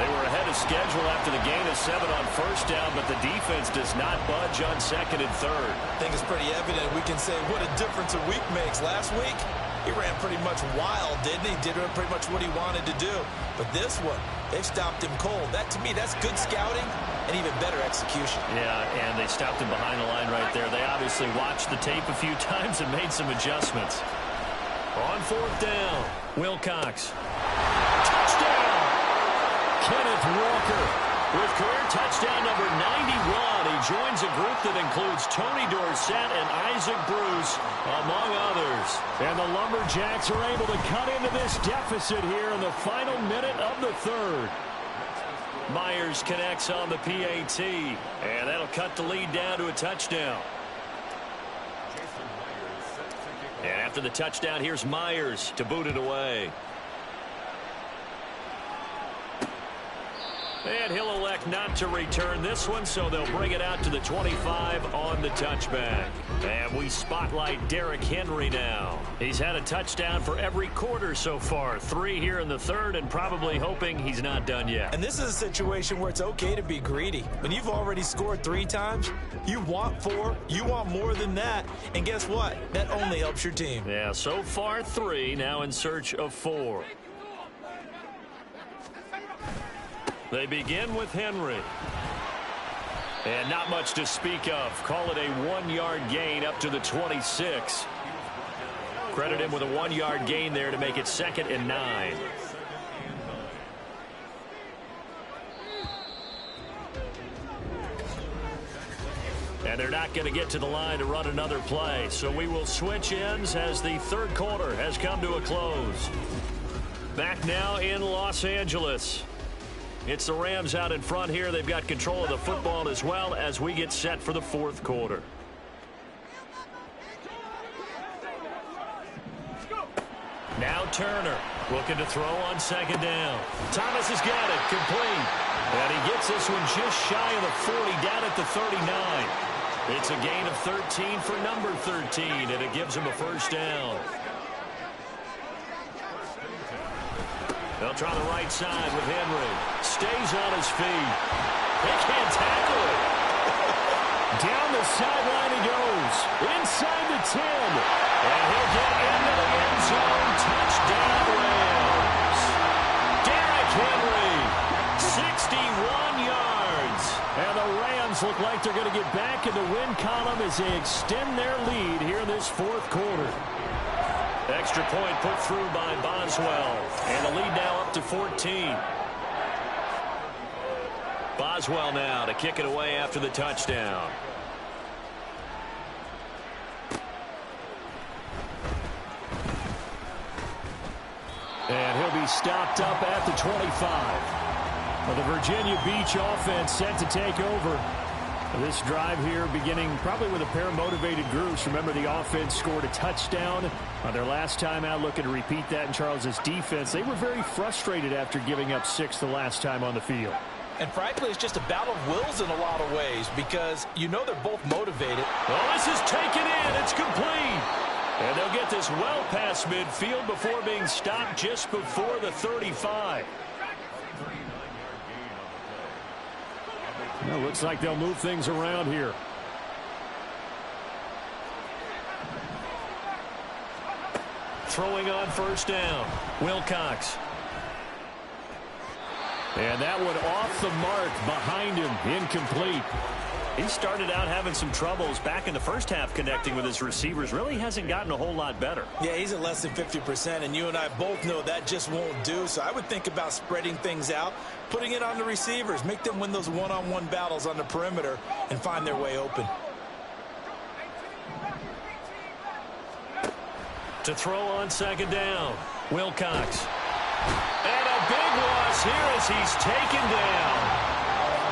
They were ahead of schedule after the gain of 7 on first down, but the defense does not budge on second and third. I think it's pretty evident. We can say what a difference a week makes. Last week, he ran pretty much wild, didn't he? Did pretty much what he wanted to do. But this one, they've stopped him cold. That, to me, that's good scouting and even better execution. Yeah, and they stopped him behind the line right there. They obviously watched the tape a few times and made some adjustments. On fourth down, Wilcox. Touchdown! Kenneth Walker with career touchdown number 91. He joins a group that includes Tony Dorsett and Isaac Bruce, among others. And the Lumberjacks are able to cut into this deficit here in the final minute of the third. Myers connects on the PAT, and that'll cut the lead down to a touchdown. And after the touchdown, here's Myers to boot it away. And he'll elect not to return this one, so they'll bring it out to the 25 on the touchback. And we spotlight Derrick Henry now. He's had a touchdown for every quarter so far. 3 here in the third, and probably hoping he's not done yet. And this is a situation where it's okay to be greedy. When you've already scored 3 times, you want 4, you want more than that. And guess what? That only helps your team. Yeah, so far 3, now in search of 4. They begin with Henry. And not much to speak of. Call it a 1-yard gain up to the 26. Credit him with a 1-yard gain there to make it 2nd and 9. And they're not going to get to the line to run another play. So we will switch ends as the third quarter has come to a close. Back now in Los Angeles. It's the Rams out in front here. They've got control of the football as well as we get set for the fourth quarter. Now Turner looking to throw on second down. Thomas has got it, complete. And he gets this one just shy of the 40, down at the 39. It's a gain of 13 for number 13, and it gives him a first down. They'll try the right side with Henry. Stays on his feet. They can't tackle it. Down the sideline he goes. Inside the 10. And he'll get into the end zone. Touchdown Rams. Derrick Henry, 61 yards. And the Rams look like they're going to get back in the win column as they extend their lead here in this fourth quarter. Extra point put through by Boswell. And the lead now up to 14. Boswell now to kick it away after the touchdown. And he'll be stopped up at the 25. Well, the Virginia Beach offense set to take over. This drive here beginning probably with a pair of motivated groups. Remember, the offense scored a touchdown on their last time out, looking to repeat that in Charles's defense. They were very frustrated after giving up 6 the last time on the field. And frankly, it's just a battle of wills in a lot of ways because you know they're both motivated. Oh, this is taken in. It's complete. And they'll get this well past midfield before being stopped just before the 35. Well, looks like they'll move things around here. Throwing on first down, Wilcox. And that one off the mark behind him, incomplete. He started out having some troubles back in the first half connecting with his receivers. Really hasn't gotten a whole lot better. Yeah, he's at less than 50%, and you and I both know that just won't do. So I would think about spreading things out, putting it on the receivers, make them win those one-on-one battles on the perimeter and find their way open. To throw on second down, Wilcox. And a big loss here as he's taken down.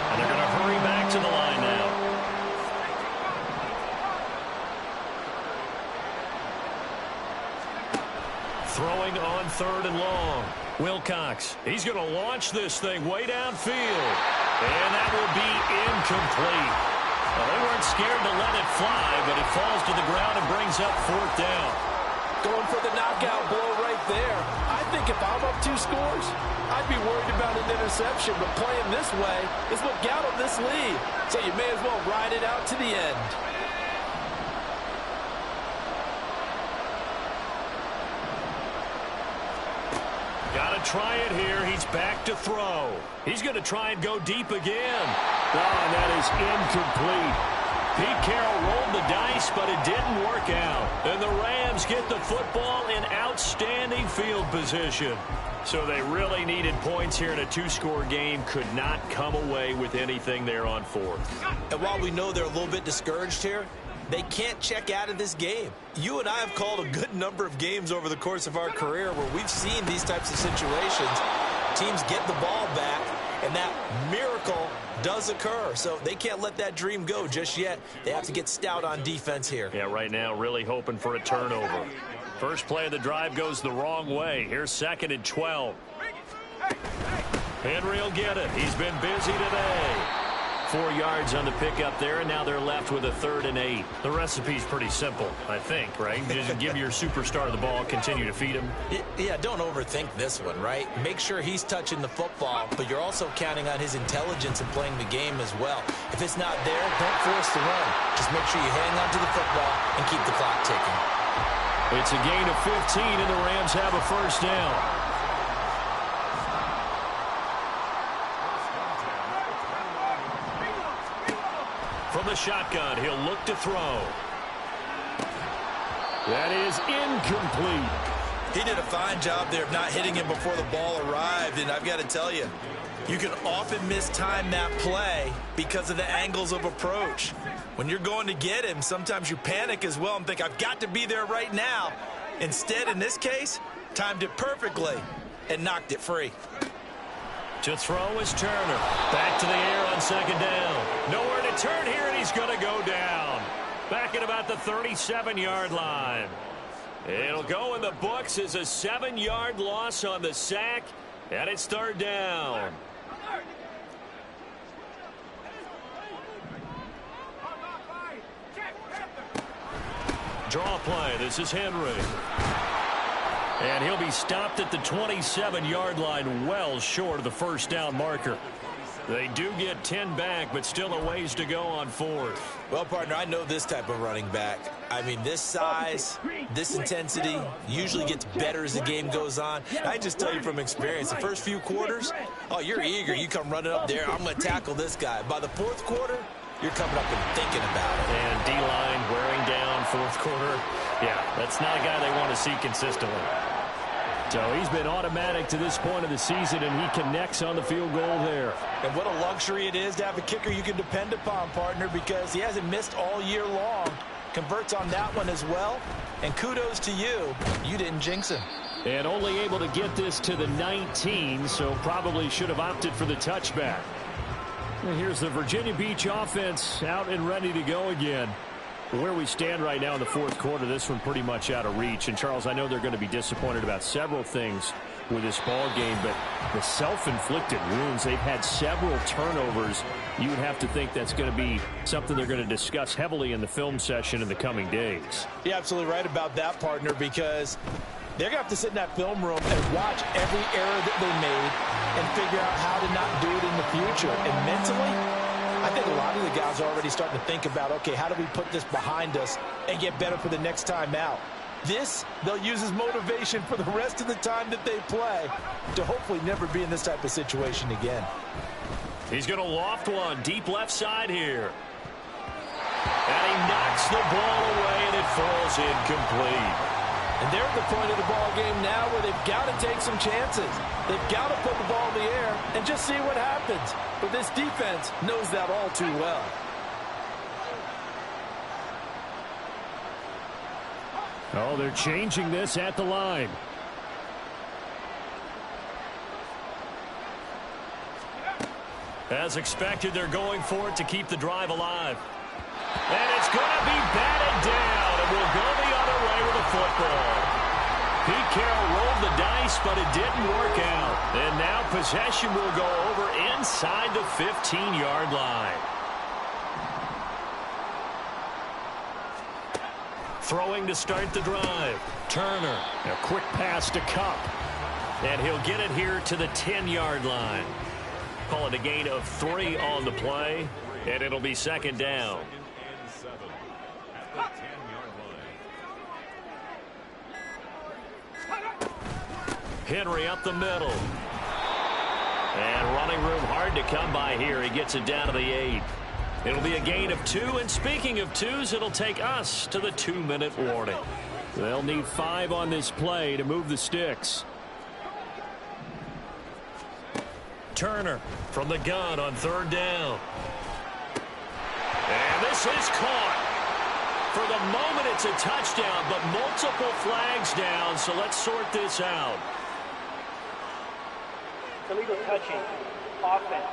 And they're going to hurry back to the line now. Throwing on third and long. Wilcox, he's going to launch this thing way downfield. And that will be incomplete. Well, they weren't scared to let it fly, but it falls to the ground and brings up fourth down. Going for the knockout blow right there. I think if I'm up 2 scores, I'd be worried about an interception, but playing this way is what got them this lead. So you may as well ride it out to the end. Got to try it here. He's back to throw. He's going to try and go deep again. Oh, and that is incomplete. Pete Carroll rolled the dice, but it didn't work out. And the Rams get the football in outstanding field position. So they really needed points here in a 2-score game. Could not come away with anything there on 4th. And while we know they're a little bit discouraged here, they can't check out of this game. You and I have called a good number of games over the course of our career where we've seen these types of situations. Teams get the ball back, and that miracle does occur. So they can't let that dream go just yet. They have to get stout on defense here. Yeah, right now really hoping for a turnover. First play of the drive goes the wrong way. Here's 2nd and 12. Henry will get it. He's been busy today. 4 yards on the pickup there, and now they're left with a 3rd and 8. The recipe's pretty simple, I think, right? Just give your superstar the ball, continue to feed him. Yeah, don't overthink this one, right? Make sure he's touching the football, but you're also counting on his intelligence in playing the game as well. If it's not there, don't force the run. Just make sure you hang on to the football and keep the clock ticking. It's a gain of 15, and the Rams have a 1st down. From the shotgun, he'll look to throw. That is incomplete. He did a fine job there of not hitting him before the ball arrived, and I've got to tell you, you can often mistime that play because of the angles of approach. When you're going to get him, sometimes you panic as well and think, I've got to be there right now. Instead, in this case, timed it perfectly and knocked it free. To throw is Turner. Back to the air on 2nd down. Nowhere to turn here, and he's going to go down. Back at about the 37-yard line. It'll go in the books as a 7-yard loss on the sack, and it's 3rd down. Draw play. This is Henry. And he'll be stopped at the 27-yard line, well short of the 1st down marker. They do get 10 back, but still a ways to go on 4th. Well, partner, I know this type of running back. I mean, this size, this intensity usually gets better as the game goes on. I just tell you from experience, the first few quarters, oh, you're eager. You come running up there, I'm going to tackle this guy. By the 4th quarter, you're coming up and thinking about it. And D-line wearing down 4th quarter. Yeah, that's not a guy they want to see consistently. So he's been automatic to this point of the season, and he connects on the field goal there. And what a luxury it is to have a kicker you can depend upon, partner, because he hasn't missed all year long. Converts on that one as well. And kudos to you. You didn't jinx him. And only able to get this to the 19, so probably should have opted for the touchback. And here's the Virginia Beach offense out and ready to go again. Where we stand right now in the 4th quarter, this one pretty much out of reach. And, Charles, I know they're going to be disappointed about several things with this ball game, but the self-inflicted wounds, they've had several turnovers. You would have to think that's going to be something they're going to discuss heavily in the film session in the coming days. You're absolutely right about that, partner, because they're going to have to sit in that film room and watch every error that they made and figure out how to not do it in the future. And mentally, I think a lot of the guys are already starting to think about, okay, how do we put this behind us and get better for the next time out? This, they'll use as motivation for the rest of the time that they play to hopefully never be in this type of situation again. He's going to loft one deep left side here. And he knocks the ball away, and it falls incomplete. And they're at the point of the ball game now where they've got to take some chances. They've got to put the ball in the air and just see what happens. But this defense knows that all too well. Oh, they're changing this at the line. As expected, they're going for it to keep the drive alive. And it's going to be batted down, and we'll go the other way with the football. Pete Carroll rolled the dice, but it didn't work out. And now possession will go over inside the 15-yard line. Throwing to start the drive. Turner. A quick pass to Kupp. And he'll get it here to the 10-yard line. Call it a gain of 3 on the play, and it'll be second down. Henry up the middle. And running room hard to come by here. He gets it down to the 8. It'll be a gain of 2, and speaking of 2s, it'll take us to the 2-minute warning. They'll need 5 on this play to move the sticks. Turner from the gun on 3rd down. And this is caught. For the moment, it's a touchdown, but multiple flags down, so let's sort this out. Illegal touching. Offense.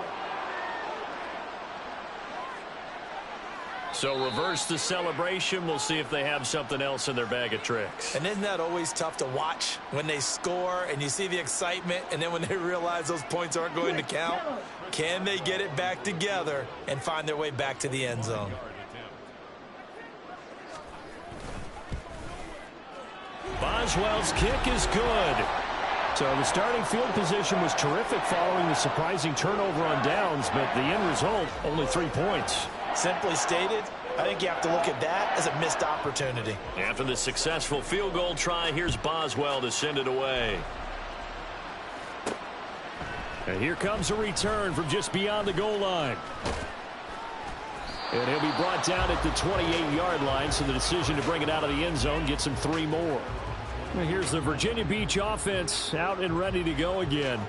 So reverse the celebration. We'll see if they have something else in their bag of tricks. And isn't that always tough to watch when they score and you see the excitement, and then when they realize those points aren't going to count? Can they get it back together and find their way back to the end zone? Boswell's kick is good. So the starting field position was terrific following the surprising turnover on downs, but the end result, only 3 points. Simply stated, I think you have to look at that as a missed opportunity. After the successful field goal try, here's Boswell to send it away. And here comes a return from just beyond the goal line. And he'll be brought down at the 28-yard line, so the decision to bring it out of the end zone gets him 3 more. And here's the Virginia Beach offense out and ready to go again.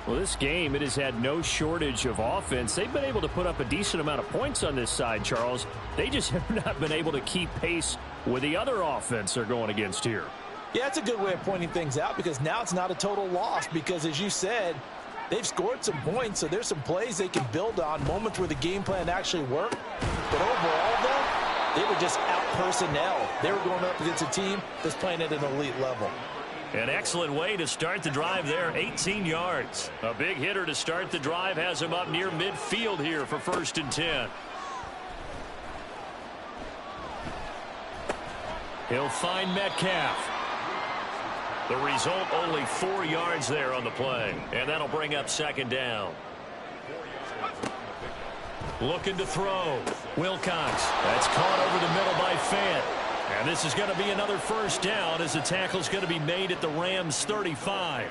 Well, this game, it has had no shortage of offense. They've been able to put up a decent amount of points on this side, Charles. They just have not been able to keep pace with the other offense they're going against here. Yeah, it's a good way of pointing things out, because now it's not a total loss, because as you said, they've scored some points, so there's some plays they can build on, moments where the game plan actually worked. But overall, though, they were just out personnel. They were going up against a team that's playing at an elite level. An excellent way to start the drive there, 18 yards. A big hitter to start the drive has him up near midfield here for 1st and 10. He'll find Metcalf. The result, only 4 yards there on the play, and that'll bring up 2nd down. Looking to throw. Wilcox. That's caught over the middle by Fant. And this is going to be another 1st down, as the tackle's going to be made at the Rams' 35.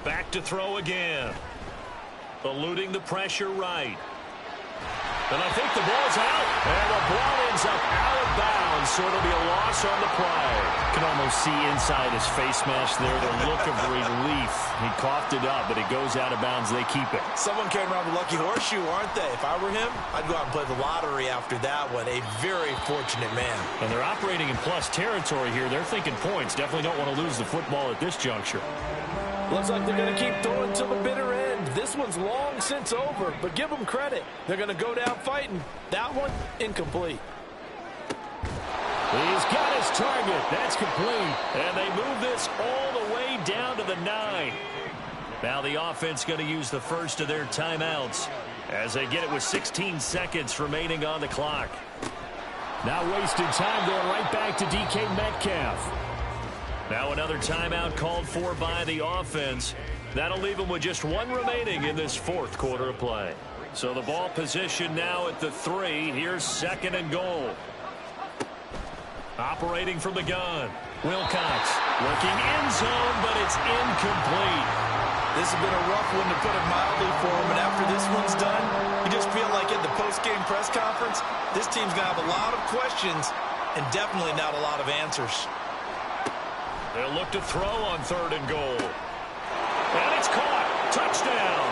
Back to throw again. Eluding the pressure right. And I think the ball's out. And the ball ends up out of bounds, so it'll be a loss on the play. You can almost see inside his face mask there the look of relief. He coughed it up, but it goes out of bounds. They keep it. Someone carrying around the lucky horseshoe, aren't they? If I were him, I'd go out and play the lottery after that one. A very fortunate man. And they're operating in plus territory here. They're thinking points. Definitely don't want to lose the football at this juncture. Looks like they're going to keep throwing till the bitter end. This one's long since over, but give them credit. They're going to go down fighting. That one, incomplete. He's got his target. That's complete. And they move this all the way down to the 9. Now the offense going to use the first of their timeouts as they get it with 16 seconds remaining on the clock. Now wasted time going right back to DK Metcalf. Now another timeout called for by the offense. That'll leave them with just 1 remaining in this 4th quarter of play. So the ball position now at the 3. Here's 2nd and goal. Operating from the gun. Wilcox looking end zone, but it's incomplete. This has been a rough one, to put it mildly, for him. And after this one's done, you just feel like at the post-game press conference, this team's going to have a lot of questions and definitely not a lot of answers. They'll look to throw on 3rd and goal. And it's caught. Touchdown.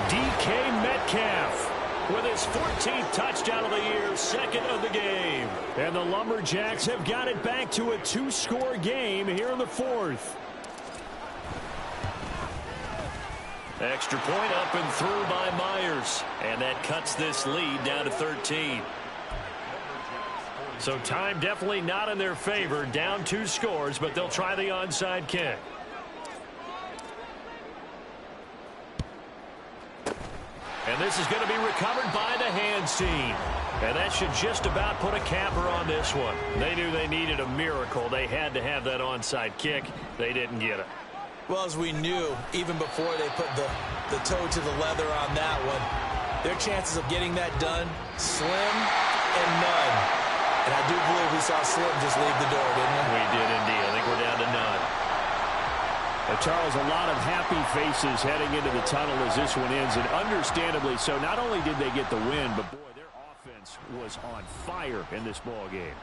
DK Metcalf with his 14th touchdown of the year, 2nd of the game. And the Lumberjacks have got it back to a 2-score game here in the 4th. Extra point up and through by Myers. And that cuts this lead down to 13. So time definitely not in their favor. Down 2 scores, but they'll try the onside kick. And this is going to be recovered by the hands team. And that should just about put a capper on this one. They knew they needed a miracle. They had to have that onside kick. They didn't get it. Well, as we knew, even before they put the toe to the leather on that one, their chances of getting that done, slim and none. And I do believe we saw Slim just leave the door, didn't we? We did indeed. I think we're down to none. Charles, a lot of happy faces heading into the tunnel as this one ends, and understandably so. Not only did they get the win, but boy, their offense was on fire in this ball game.